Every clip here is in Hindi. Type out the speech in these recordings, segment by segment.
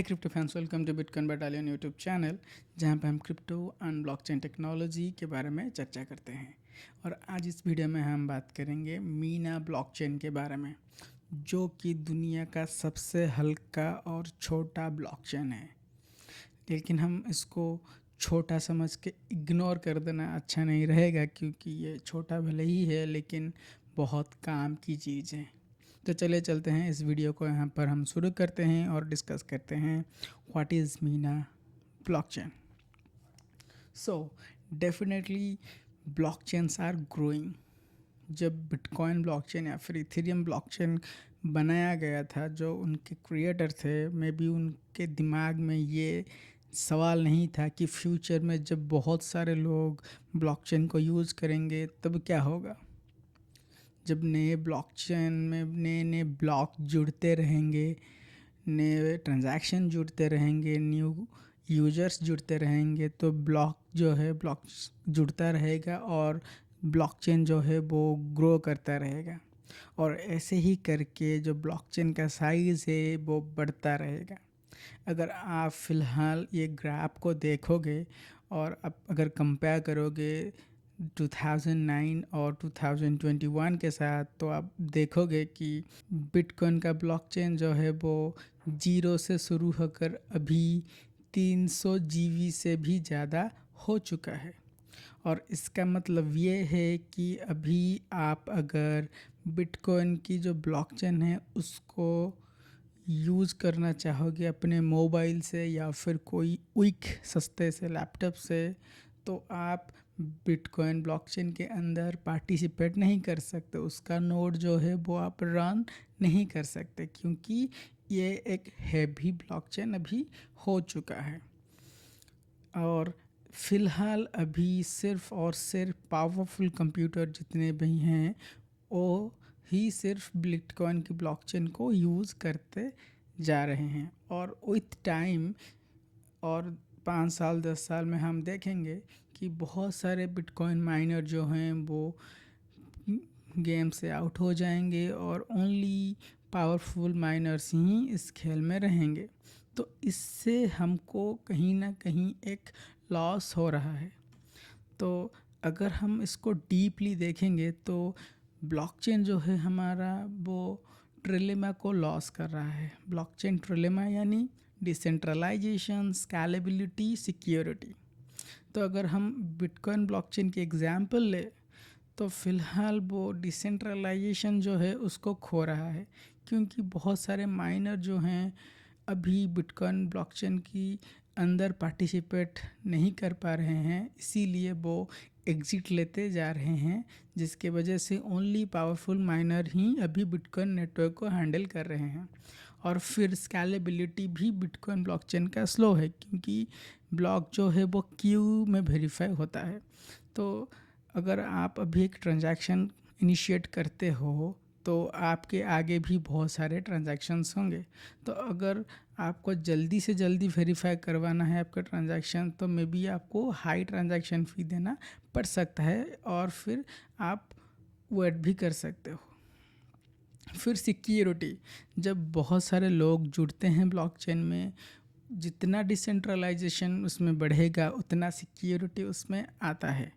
Crypto fans, welcome to bitcoin battalion YouTube channel, जहां पे हम क्रिप्टो एंड ब्लॉकचेन टेक्नोलॉजी के बारे में चर्चा करते हैं। और आज इस वीडियो में हम बात करेंगे मीना ब्लॉकचेन के बारे में, जो कि दुनिया का सबसे हल्का और छोटा ब्लॉकचेन है। लेकिन हम इसको छोटा समझ के इग्नोर कर देना अच्छा नहीं रहेगा, क्योंकि ये छोटा भले ही है लेकिन बहुत काम की चीज़ है। तो चले चलते हैं, इस वीडियो को यहाँ पर हम शुरू करते हैं और डिस्कस करते हैं व्हाट इज़ मीना blockchain. So definitely blockchains are growing. जब बिटकॉइन ब्लॉकचेन या फिर इथेरियम ब्लॉकचेन बनाया गया था, जो उनके क्रिएटर थे, मे बी उनके दिमाग में ये सवाल नहीं था कि फ्यूचर में जब बहुत सारे लोग ब्लॉकचेन को यूज़ करेंगे तब क्या होगा। जब नए ब्लॉकचेन में नए नए ब्लॉक जुड़ते रहेंगे, नए ट्रांजैक्शन जुड़ते रहेंगे, न्यू यूजर्स जुड़ते रहेंगे, तो ब्लॉक जो है ब्लॉक जुड़ता रहेगा और ब्लॉकचेन जो है वो ग्रो करता रहेगा। और ऐसे ही करके जो ब्लॉकचेन का साइज़ है वो बढ़ता रहेगा। अगर आप फ़िलहाल ये ग्राफ को देखोगे और अब अगर कंपेयर करोगे 2009 और 2021 के साथ, तो आप देखोगे कि बिटकॉइन का ब्लॉकचेन जो है वो जीरो से शुरू होकर अभी 300 जीबी से भी ज़्यादा हो चुका है। और इसका मतलब ये है कि अभी आप अगर बिटकॉइन की जो ब्लॉकचेन है उसको यूज़ करना चाहोगे अपने मोबाइल से या फिर कोई क्विक सस्ते से लैपटॉप से, तो आप बिटकॉइन ब्लॉकचेन के अंदर पार्टिसिपेट नहीं कर सकते। उसका नोड जो है वो आप रन नहीं कर सकते, क्योंकि ये एक हैवी ब्लॉकचेन अभी हो चुका है। और फ़िलहाल अभी सिर्फ और सिर्फ पावरफुल कंप्यूटर जितने भी हैं वो ही सिर्फ बिटकॉइन की ब्लॉकचेन को यूज़ करते जा रहे हैं। और विथ टाइम और 5 साल 10 साल में हम देखेंगे कि बहुत सारे बिटकॉइन माइनर जो हैं वो गेम से आउट हो जाएंगे और ओनली पावरफुल माइनर्स ही इस खेल में रहेंगे। तो इससे हमको कहीं ना कहीं एक लॉस हो रहा है। तो अगर हम इसको डीपली देखेंगे तो ब्लॉकचेन जो है हमारा वो ट्रिलेमा को लॉस कर रहा है। ब्लॉकचेन ट्रिलेमा यानी डिसेंट्रलाइजेशन, स्केलेबिलिटी, सिक्योरिटी। तो अगर हम बिटकॉइन ब्लॉकचेन की एग्जांपल ले, तो फ़िलहाल वो डिसेंट्रलाइजेशन जो है उसको खो रहा है, क्योंकि बहुत सारे माइनर जो हैं अभी बिटकॉइन ब्लॉकचेन की अंदर पार्टिसिपेट नहीं कर पा रहे हैं, इसीलिए वो एग्ज़िट लेते जा रहे हैं, जिसके वजह से ओनली पावरफुल माइनर ही अभी बिटकॉइन नेटवर्क को हैंडल कर रहे हैं। और फिर स्केलेबिलिटी भी बिटकॉइन ब्लॉकचेन का स्लो है, क्योंकि ब्लॉक जो है वो क्यू में वेरीफाई होता है। तो अगर आप अभी एक ट्रांजैक्शन इनिशिएट करते हो तो आपके आगे भी बहुत सारे ट्रांजैक्शंस होंगे। तो अगर आपको जल्दी से जल्दी वेरीफाई करवाना है आपका ट्रांजैक्शन, तो मे बी आपको हाई ट्रांजैक्शन फ़ी देना पड़ सकता है और फिर आप वेट भी कर सकते हो। फिर सिक्योरिटी, जब बहुत सारे लोग जुड़ते हैं ब्लॉकचेन में, जितना डिसेंट्रलाइजेशन उसमें बढ़ेगा उतना सिक्योरिटी उसमें आता है।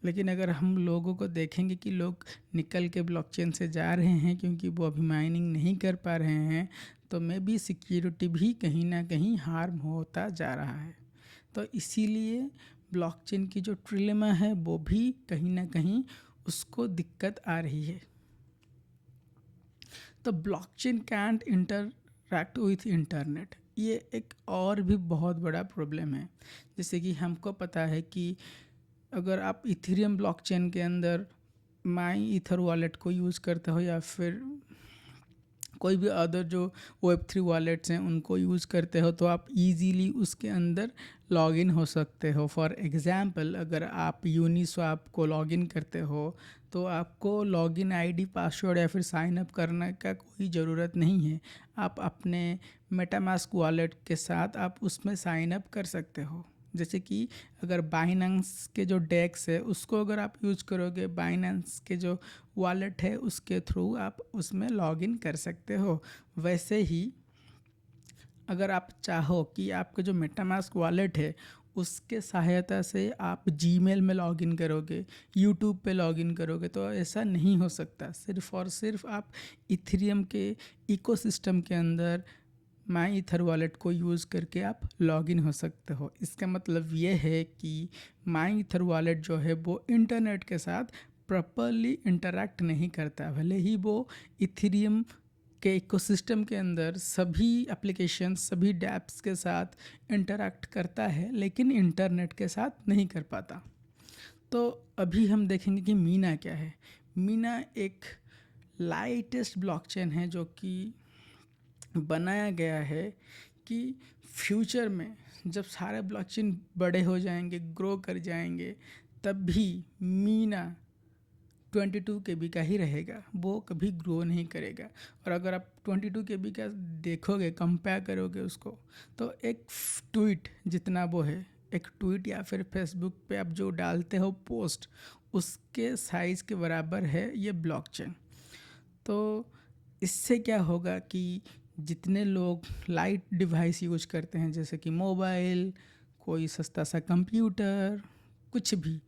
लेकिन अगर हम लोगों को देखेंगे कि लोग निकल के ब्लॉकचेन से जा रहे हैं क्योंकि वो अभी माइनिंग नहीं कर पा रहे हैं, तो मे बी सिक्योरिटी भी कहीं ना कहीं हार्म होता जा रहा है। तो इसीलिए ब्लॉकचेन की जो ट्रिलेमा है वो भी कहीं ना कहीं उसको दिक्कत आ रही है। तो blockchain can't interact with internet, ये एक और भी बहुत बड़ा प्रॉब्लम है। जैसे कि हमको पता है कि अगर आप इथेरियम ब्लॉकचेन के अंदर माई ईथर वॉलेट को यूज़ करते हो या फिर कोई भी अदर जो Web3 वॉलेट्स हैं उनको यूज़ करते हो, तो आप इजीली उसके अंदर लॉगिन हो सकते हो। फॉर एग्ज़ाम्पल, अगर आप यूनिस्वैप को लॉगिन करते हो तो आपको लॉगिन आईडी, पासवर्ड या फिर साइन अप करने का कोई ज़रूरत नहीं है। आप अपने मेटामास्क वॉलेट के साथ आप उसमें साइन अप कर सकते हो। जैसे कि अगर बाइनेंस के जो डेक्स है उसको अगर आप यूज़ करोगे, बाइनेंस के जो वॉलेट है उसके थ्रू आप उसमें लॉगिन कर सकते हो। वैसे ही अगर आप चाहो कि आपका जो मेटामास्क वॉलेट है उसके सहायता से आप जीमेल में लॉगिन करोगे, यूट्यूब पे लॉगिन करोगे, तो ऐसा नहीं हो सकता। सिर्फ़ और सिर्फ आप इथेरियम के इकोसिस्टम के अंदर माई ईथर वॉलेट को यूज़ करके आप लॉगिन हो सकते हो। इसका मतलब ये है कि माई ईथर वॉलेट जो है वो इंटरनेट के साथ प्रॉपरली इंटरैक्ट नहीं करता। भले ही वो इथेरियम के इकोसिस्टम के अंदर सभी एप्लीकेशन, सभी डैप्स के साथ इंटरैक्ट करता है, लेकिन इंटरनेट के साथ नहीं कर पाता। तो अभी हम देखेंगे कि मीना क्या है। मीना एक लाइटेस्ट ब्लॉकचेन है जो कि बनाया गया है कि फ्यूचर में जब सारे ब्लॉकचेन बड़े हो जाएंगे, ग्रो कर जाएंगे, तब भी मीना 22 KB का ही रहेगा, वो कभी ग्रो नहीं करेगा। और अगर आप 22 KB का देखोगे, कंपेयर करोगे उसको, तो एक ट्वीट जितना वो है, एक ट्वीट या फिर फेसबुक पे आप जो डालते हो पोस्ट, उसके साइज़ के बराबर है ये ब्लॉकचेन। तो इससे क्या होगा कि जितने लोग लाइट डिवाइस यूज करते हैं, जैसे कि मोबाइल, कोई सस्ता सा कंप्यूटर, कुछ भी,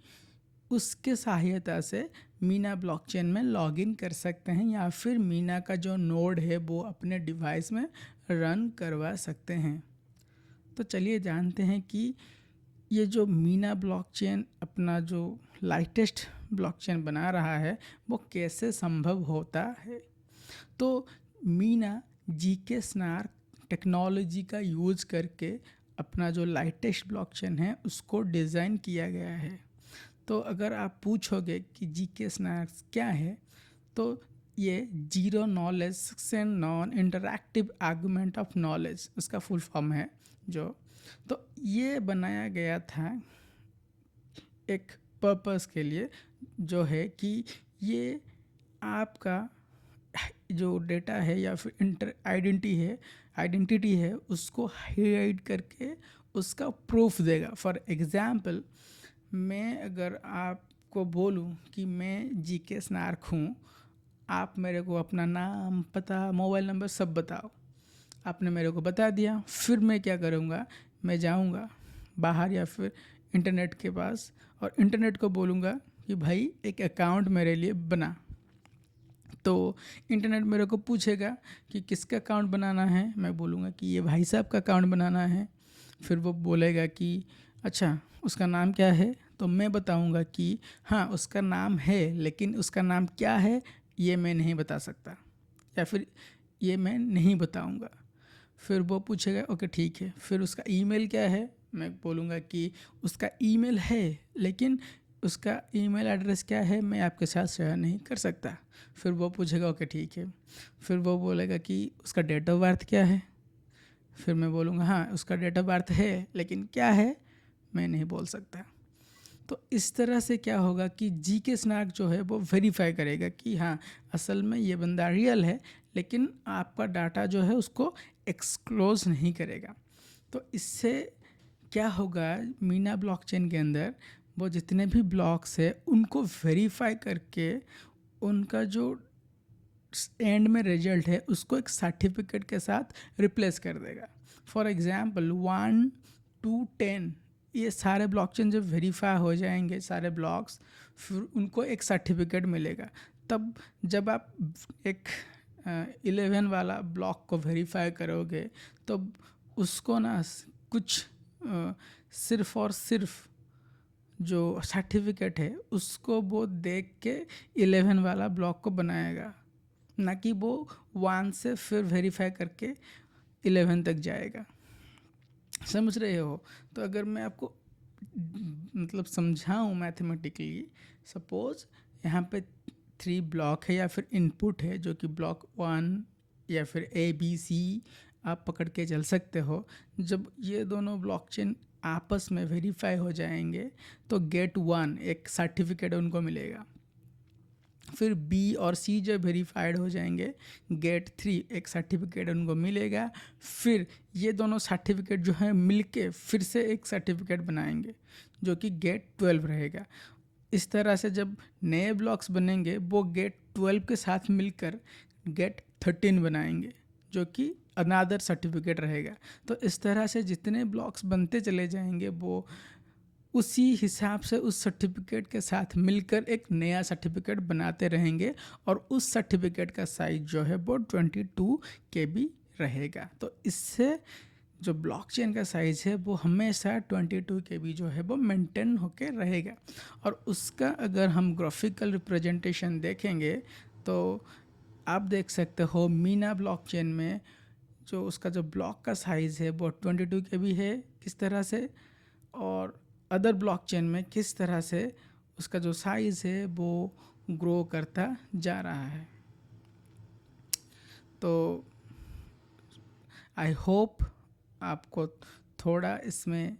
उसके सहायता से मीना ब्लॉकचेन में लॉगिन कर सकते हैं या फिर मीना का जो नोड है वो अपने डिवाइस में रन करवा सकते हैं। तो चलिए जानते हैं कि ये जो मीना ब्लॉकचेन अपना जो लाइटेस्ट ब्लॉकचेन बना रहा है वो कैसे संभव होता है। तो मीना जीके स्नार्क टेक्नोलॉजी का यूज़ करके अपना जो लाइटेस्ट ब्लॉकचेन है उसको डिज़ाइन किया गया है। तो अगर आप पूछोगे कि जीके स्नैक्स क्या है, तो ये zero knowledge and non interactive argument of knowledge, उसका फुल फॉर्म है जो। तो ये बनाया गया था एक पर्पस के लिए, जो है कि ये आपका जो डेटा है या फिर आइडेंटिटी है उसको हाइड करके उसका प्रूफ देगा। फॉर एग्ज़ाम्पल, मैं अगर आपको बोलूं कि मैं जीके स्नार्क हूँ, आप मेरे को अपना नाम, पता, मोबाइल नंबर सब बताओ। आपने मेरे को बता दिया, फिर मैं क्या करूँगा, मैं जाऊँगा बाहर या फिर इंटरनेट के पास और इंटरनेट को बोलूँगा कि भाई एक अकाउंट मेरे लिए बना। तो इंटरनेट मेरे को पूछेगा कि किसका अकाउंट बनाना है, मैं बोलूँगा कि ये भाई साहब का अकाउंट बनाना है। फिर वो बोलेगा कि अच्छा उसका नाम क्या है, तो मैं बताऊंगा कि हाँ उसका नाम है, लेकिन उसका नाम क्या है ये मैं नहीं बता सकता, या फिर ये मैं नहीं बताऊंगा। फिर वो पूछेगा ओके ठीक है, फिर उसका ईमेल क्या है, मैं बोलूँगा कि उसका ईमेल है, लेकिन उसका ईमेल एड्रेस क्या है मैं आपके साथ शेयर नहीं कर सकता। फिर वो पूछेगा ओके ठीक है, फिर वो बोलेगा कि उसका डेट ऑफ बर्थ क्या है, फिर मैं बोलूँगा हाँ उसका डेट ऑफ बर्थ है, लेकिन क्या है मैं नहीं बोल सकता। तो इस तरह से क्या होगा कि जीके स्नैक जो है वो वेरीफाई करेगा कि हाँ असल में ये बंदा रियल है, लेकिन आपका डाटा जो है उसको एक्सक्लोज नहीं करेगा। तो इससे क्या होगा, मीना ब्लॉकचेन के अंदर वो जितने भी ब्लॉक्स है उनको वेरीफाई करके उनका जो एंड में रिजल्ट है उसको एक सर्टिफिकेट के साथ रिप्लेस कर देगा। फॉर एग्जांपल 1 to 10 ये सारे ब्लॉकचेन जब वेरीफाई हो जाएंगे सारे ब्लॉक्स, फिर उनको एक सर्टिफिकेट मिलेगा। तब जब आप एक 11 वाला ब्लॉक को वेरीफाई करोगे तो उसको ना कुछ सिर्फ और सिर्फ जो सर्टिफिकेट है उसको वो देख के 11 वाला ब्लॉक को बनाएगा, ना कि वो 1 से फिर वेरीफाई करके 11 तक जाएगा। समझ रहे हो? तो अगर मैं आपको मतलब समझाऊँ मैथमेटिकली, सपोज यहाँ पे 3 ब्लॉक है या फिर इनपुट है, जो कि ब्लॉक 1 या फिर ABC आप पकड़ के चल सकते हो। जब ये दोनों ब्लॉकचेन आपस में वेरीफाई हो जाएंगे तो गेट 1 एक सर्टिफिकेट उनको मिलेगा। फिर B और C जब वेरीफाइड हो जाएंगे, गेट 3 एक सर्टिफिकेट उनको मिलेगा। फिर ये दोनों सर्टिफिकेट जो है मिलके फिर से एक सर्टिफिकेट बनाएंगे जो कि गेट 12 रहेगा। इस तरह से जब नए ब्लॉक्स बनेंगे वो गेट 12 के साथ मिलकर गेट 13 बनाएंगे, जो कि अनादर सर्टिफिकेट रहेगा। तो इस तरह से जितने ब्लॉक्स बनते चले जाएंगे वो उसी हिसाब से उस सर्टिफिकेट के साथ मिलकर एक नया सर्टिफिकेट बनाते रहेंगे और उस सर्टिफिकेट का साइज जो है वो 22 KB रहेगा। तो इससे जो ब्लॉकचेन का साइज़ है वो हमेशा 22 KB जो है वो मेंटेन होके रहेगा। और उसका अगर हम ग्राफिकल रिप्रेजेंटेशन देखेंगे तो आप देख सकते हो मीना ब्लॉकचेन में जो उसका जो ब्लॉक का साइज़ है वो 22 KB है किस तरह से, और अदर ब्लॉकचेन में किस तरह से उसका जो साइज़ है वो ग्रो करता जा रहा है। तो आई होप आपको थोड़ा इसमें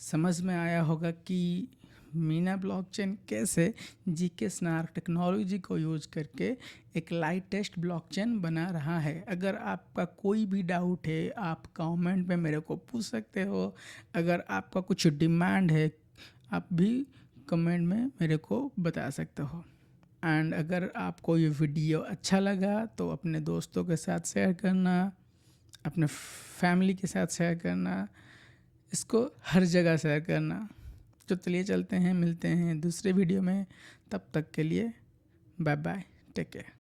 समझ में आया होगा कि मीना ब्लॉकचेन कैसे जीके स्नार्क टेक्नोलॉजी को यूज करके एक लाइटेस्ट ब्लॉकचेन बना रहा है। अगर आपका कोई भी डाउट है आप कमेंट में मेरे को पूछ सकते हो। अगर आपका कुछ डिमांड है आप भी कमेंट में मेरे को बता सकते हो। एंड अगर आपको ये वीडियो अच्छा लगा तो अपने दोस्तों के साथ शेयर करना, अपने फैमिली के साथ शेयर करना, इसको हर जगह शेयर करना। तो चलिए चलते हैं, मिलते हैं दूसरे वीडियो में। तब तक के लिए बाय बाय, टेक केयर।